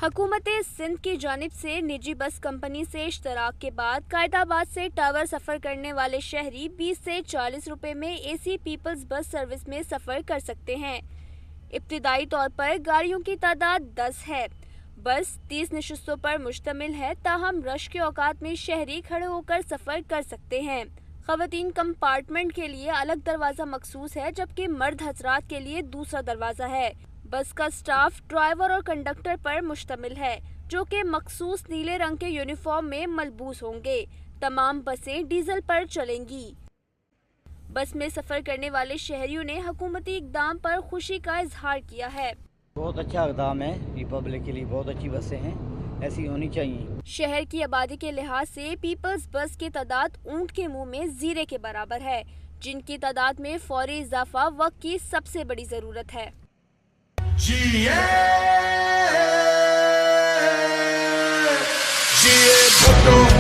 हुकूमत सिंध की जानिब से निजी बस कंपनी से इश्तराक के बाद कायदाबाद से टावर सफ़र करने वाले शहरी 20 से 40 रुपए में एसी पीपल्स बस सर्विस में सफ़र कर सकते हैं। इब्तिदाई तौर पर गाड़ियों की तादाद 10 है। बस 30 नशिस्तों पर मुश्तमिल है, ताहम रश के औकात में शहरी खड़े होकर सफ़र कर सकते हैं। ख़वातीन कंपार्टमेंट के लिए अलग दरवाज़ा मखसूस है, जबकि मर्द हजरात के लिए दूसरा दरवाज़ा है। बस का स्टाफ ड्राइवर और कंडक्टर पर मुश्तमिल है, जो कि मखसूस नीले रंग के यूनिफॉर्म में मलबूस होंगे। तमाम बसें डीजल पर चलेंगी। बस में सफ़र करने वाले शहरियों ने हुकूमती इक़दाम पर खुशी का इजहार किया है। बहुत अच्छा इक़दाम है, रिपब्लिक के लिए बहुत अच्छी बसें हैं, ऐसी होनी चाहिए। शहर की आबादी के लिहाज से पीपल्स बस की तादाद ऊंट के मुंह में जीरे के बराबर है, जिनकी तादाद में फौरी इजाफा वक्त की सबसे बड़ी ज़रूरत है। भुट्टो